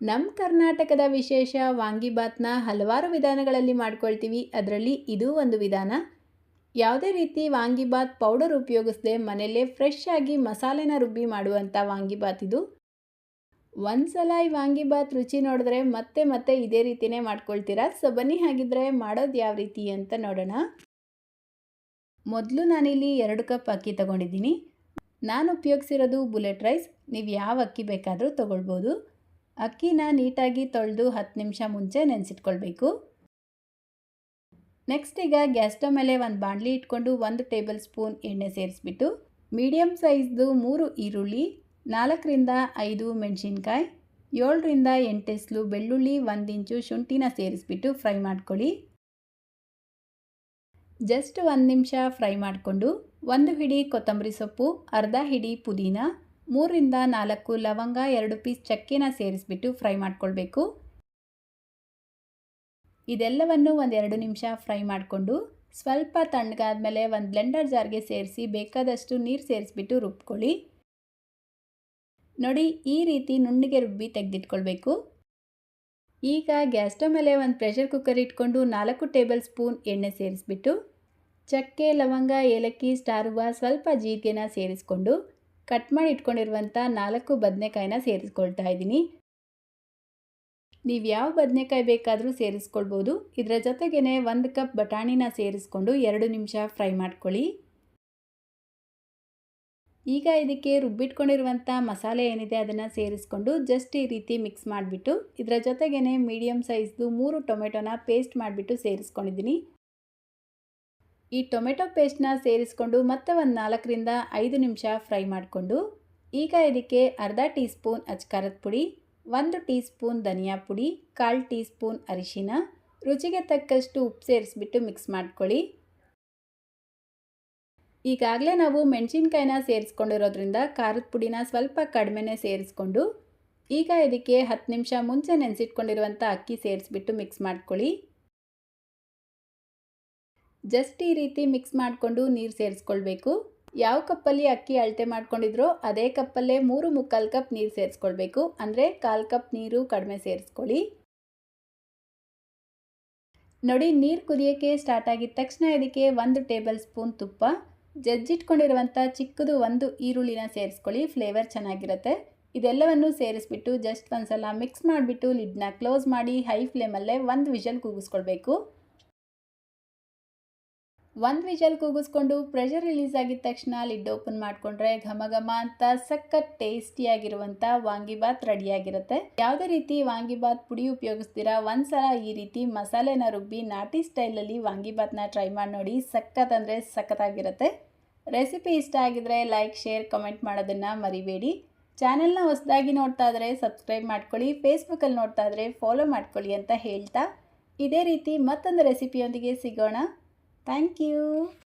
ನಮ್ಮ ಕರ್ನಾಟಕದ ವಿಶೇಷ ವಾಂಗಿಬಾತ್ನ ಹಲವಾರು ವಿಧಾನಗಳಲ್ಲಿ ಮಾಡ್ಕೊಳ್ತೀವಿ. ಅದರಲ್ಲಿ ಇದು ಒಂದು ವಿಧಾನ. ಯಾವುದೇ ರೀತಿ ವಾಂಗಿಬಾತ್ ಪೌಡರ್ ಉಪಯೋಗಿಸದೆ ಮನೆಯಲ್ಲೇ ಫ್ರೆಶ್ ಆಗಿ ಮಸಾಲೆನ ರುಬ್ಬಿ ಮಾಡುವಂಥ ವಾಂಗಿಬಾತ್ ಇದು. ಒಂದ್ಸಲ ಈ ವಾಂಗಿಬಾತ್ ರುಚಿ ನೋಡಿದ್ರೆ ಮತ್ತೆ ಮತ್ತೆ ಇದೇ ರೀತಿಯೇ ಮಾಡ್ಕೊಳ್ತೀರಾ. ಸೊ ಬನ್ನಿ ಹಾಗಿದ್ರೆ ಮಾಡೋದು ಯಾವ ರೀತಿ ಅಂತ ನೋಡೋಣ. ಮೊದಲು ನಾನಿಲ್ಲಿ 2 ಕಪ್ ಅಕ್ಕಿ ತಗೊಂಡಿದ್ದೀನಿ. ನಾನು ಉಪಯೋಗಿಸಿರೋದು ಬುಲೆಟ್ ರೈಸ್. ನೀವು ಯಾವ ಅಕ್ಕಿ ಬೇಕಾದರೂ ತೊಗೊಳ್ಬೋದು. ಅಕ್ಕಿನ ನೀಟಾಗಿ ತೊಳೆದು 10 ನಿಮಿಷ ಮುಂಚೆ ನೆನೆಸಿಟ್ಕೊಳ್ಬೇಕು. ನೆಕ್ಸ್ಟ್ ಈಗ ಗ್ಯಾಸ್ ಸ್ಟವ್ ಮೇಲೆ ಒಂದು ಬಾಣಲಿ ಇಟ್ಕೊಂಡು 1 ಟೇಬಲ್ ಸ್ಪೂನ್ ಎಣ್ಣೆ ಸೇರಿಸ್ಬಿಟ್ಟು ಮೀಡಿಯಮ್ ಸೈಜ್ದು 3 ಈರುಳ್ಳಿ, 4 ರಿಂದ 5 ಮೆಣಸಿನ್ಕಾಯಿ, 7 ರಿಂದ 8 ಎಸಳು ಬೆಳ್ಳುಳ್ಳಿ, 1 ಇಂಚು ಶುಂಠಿನ ಸೇರಿಸ್ಬಿಟ್ಟು ಫ್ರೈ ಮಾಡ್ಕೊಳ್ಳಿ. ಜಸ್ಟ್ 1 ನಿಮಿಷ ಫ್ರೈ ಮಾಡಿಕೊಂಡು 1 ಹಿಡಿ ಕೊತ್ತಂಬರಿ ಸೊಪ್ಪು, ಅರ್ಧ ಹಿಡಿ ಪುದೀನ, 3 ರಿಂದ 4 ಲವಂಗ, 2 ಪೀಸ್ ಚಕ್ಕೆನ ಸೇರಿಸ್ಬಿಟ್ಟು ಫ್ರೈ ಮಾಡ್ಕೊಳ್ಬೇಕು. ಇದೆಲ್ಲವನ್ನು 1-2 ನಿಮಿಷ ಫ್ರೈ ಮಾಡಿಕೊಂಡು ಸ್ವಲ್ಪ ತಣ್ಣಗಾದ್ಮೇಲೆ ಒಂದು ಬ್ಲೆಂಡರ್ ಜಾರ್ಗೆ ಸೇರಿಸಿ ಬೇಕಾದಷ್ಟು ನೀರು ಸೇರಿಸ್ಬಿಟ್ಟು ರುಬ್ಕೊಳ್ಳಿ. ನೋಡಿ, ಈ ರೀತಿ ನುಣ್ಣಗೆ ರುಬ್ಬಿ ತೆಗೆದಿಟ್ಕೊಳ್ಬೇಕು. ಈಗ ಗ್ಯಾಸ್ ಸ್ಟವ್ ಮೇಲೆ ಒಂದು ಪ್ರೆಷರ್ ಕುಕ್ಕರ್ ಇಟ್ಕೊಂಡು 4 ಟೇಬಲ್ ಸ್ಪೂನ್ ಎಣ್ಣೆ ಸೇರಿಸ್ಬಿಟ್ಟು ಚಕ್ಕೆ, ಲವಂಗ, ಏಲಕ್ಕಿ, ಸ್ಟಾರ್ ಹೂವು, ಸ್ವಲ್ಪ ಜೀರಿಗೆನ ಸೇರಿಸ್ಕೊಂಡು ಕಟ್ ಮಾಡಿ ಇಟ್ಕೊಂಡಿರುವಂಥ 4 ಬದನೆಕಾಯಿನ ಸೇರಿಸ್ಕೊಳ್ತಾ ಇದ್ದೀನಿ. ನೀವು ಯಾವ ಬದನೆಕಾಯಿ ಬೇಕಾದರೂ ಸೇರಿಸ್ಕೊಳ್ಬೋದು. ಇದರ ಜೊತೆಗೇ 1 ಕಪ್ ಬಟಾಣಿನ ಸೇರಿಸ್ಕೊಂಡು 2 ನಿಮಿಷ ಫ್ರೈ ಮಾಡ್ಕೊಳ್ಳಿ. ಈಗ ಇದಕ್ಕೆ ರುಬ್ಬಿಟ್ಕೊಂಡಿರುವಂಥ ಮಸಾಲೆ ಏನಿದೆ ಅದನ್ನು ಸೇರಿಸ್ಕೊಂಡು ಜಸ್ಟ್ ಈ ರೀತಿ ಮಿಕ್ಸ್ ಮಾಡಿಬಿಟ್ಟು ಇದರ ಜೊತೆಗೇ ಮೀಡಿಯಮ್ ಸೈಜ್ದು 3 ಟೊಮೆಟೊನ ಪೇಸ್ಟ್ ಮಾಡಿಬಿಟ್ಟು ಸೇರಿಸ್ಕೊಂಡಿದ್ದೀನಿ. ಈ ಟೊಮೆಟೊ ಪೇಸ್ಟ್ನ ಸೇರಿಸ್ಕೊಂಡು ಮತ್ತೆ ಒಂದು 4 ರಿಂದ 5 ನಿಮಿಷ ಫ್ರೈ ಮಾಡಿಕೊಂಡು ಈಗ ಇದಕ್ಕೆ ಅರ್ಧ ಟೀ ಸ್ಪೂನ್ ಅಚ್ಕಾರದ ಪುಡಿ, 1 ಟೀ ಸ್ಪೂನ್ ಧನಿಯಾ ಪುಡಿ, 1/4 ಟೀ ಸ್ಪೂನ್ ಅರಿಶಿನ, ರುಚಿಗೆ ತಕ್ಕಷ್ಟು ಉಪ್ಪು ಸೇರಿಸ್ಬಿಟ್ಟು ಮಿಕ್ಸ್ ಮಾಡ್ಕೊಳ್ಳಿ. ಈಗಾಗಲೇ ನಾವು ಮೆಣಸಿನ್ಕಾಯಿನ ಸೇರಿಸ್ಕೊಂಡಿರೋದ್ರಿಂದ ಖಾರದ ಪುಡಿನ ಸ್ವಲ್ಪ ಕಡಿಮೆನೇ ಸೇರಿಸ್ಕೊಂಡು ಈಗ ಇದಕ್ಕೆ 10 ನಿಮಿಷ ಮುಂಚೆ ನೆನೆಸಿಟ್ಕೊಂಡಿರುವಂಥ ಅಕ್ಕಿ ಸೇರಿಸ್ಬಿಟ್ಟು ಮಿಕ್ಸ್ ಮಾಡ್ಕೊಳ್ಳಿ. ಜಸ್ಟ್ ಈ ರೀತಿ ಮಿಕ್ಸ್ ಮಾಡಿಕೊಂಡು ನೀರು ಸೇರಿಸ್ಕೊಳ್ಬೇಕು. ಯಾವ ಕಪ್ಪಲ್ಲಿ ಅಕ್ಕಿ ಅಳತೆ ಮಾಡ್ಕೊಂಡಿದ್ರೋ ಅದೇ ಕಪ್ಪಲ್ಲೇ 3/4 ಕಪ್ ನೀರು ಸೇರಿಸ್ಕೊಳ್ಬೇಕು. ಅಂದರೆ 1/4 ಕಪ್ ನೀರು ಕಡಿಮೆ ಸೇರಿಸ್ಕೊಳ್ಳಿ. ನೋಡಿ, ನೀರು ಕುದಿಯೋಕ್ಕೆ ಸ್ಟಾರ್ಟ್ ಆಗಿದ ತಕ್ಷಣ ಇದಕ್ಕೆ 1 ಟೇಬಲ್ ಸ್ಪೂನ್ ತುಪ್ಪ, ಜಜ್ಜಿಟ್ಕೊಂಡಿರುವಂಥ ಚಿಕ್ಕದು 1 ಈರುಳ್ಳಿನ ಸೇರಿಸ್ಕೊಳ್ಳಿ. ಫ್ಲೇವರ್ ಚೆನ್ನಾಗಿರುತ್ತೆ. ಇದೆಲ್ಲವನ್ನು ಸೇರಿಸ್ಬಿಟ್ಟು ಜಸ್ಟ್ ಒಂದು ಸಲ ಮಿಕ್ಸ್ ಮಾಡಿಬಿಟ್ಟು ಲಿಡ್ನ ಕ್ಲೋಸ್ ಮಾಡಿ ಹೈ ಫ್ಲೇಮಲ್ಲೇ 1 ವಿಷಲ್ ಕೂಗಿಸ್ಕೊಳ್ಬೇಕು. 1 ವಿಷಲ್ ಕೂಗಿಸ್ಕೊಂಡು ಪ್ರೆಷರ್ ರಿಲೀಸ್ ಆಗಿದ ತಕ್ಷಣ ಲಿಡ್ ಓಪನ್ ಮಾಡಿಕೊಂಡ್ರೆ ಘಮ ಘಮ ಅಂತ ಸಖತ್ ಟೇಸ್ಟಿಯಾಗಿರುವಂಥ ವಾಂಗಿಬಾತ್ ರೆಡಿಯಾಗಿರುತ್ತೆ. ಯಾವುದೇ ರೀತಿ ವಾಂಗಿಬಾತ್ ಪುಡಿ ಉಪಯೋಗಿಸ್ತೀರಾ ಒಂದ್ಸಲ ಈ ರೀತಿ ಮಸಾಲೆನ ರುಬ್ಬಿ ನಾಟಿ ಸ್ಟೈಲಲ್ಲಿ ವಾಂಗಿಬಾತ್ನ ಟ್ರೈ ಮಾಡಿ ನೋಡಿ. ಸಖತ್ ಅಂದರೆ ಸಖತ್ತಾಗಿರುತ್ತೆ. ರೆಸಿಪಿ ಇಷ್ಟ ಆಗಿದ್ರೆ ಲೈಕ್, ಶೇರ್, ಕಮೆಂಟ್ ಮಾಡೋದನ್ನು ಮರಿಬೇಡಿ. ಚಾನೆಲ್ನ ಹೊಸದಾಗಿ ನೋಡ್ತಾ ಇದ್ರೆ ಸಬ್ಸ್ಕ್ರೈಬ್ ಮಾಡ್ಕೊಳ್ಳಿ. ಫೇಸ್ಬುಕ್ಕಲ್ಲಿ ನೋಡ್ತಾ ಇದ್ರೆ ಫಾಲೋ ಮಾಡ್ಕೊಳ್ಳಿ ಅಂತ ಹೇಳ್ತಾ ಇದೇ ರೀತಿ ಮತ್ತೊಂದು ರೆಸಿಪಿಯೊಂದಿಗೆ ಸಿಗೋಣ. Thank you.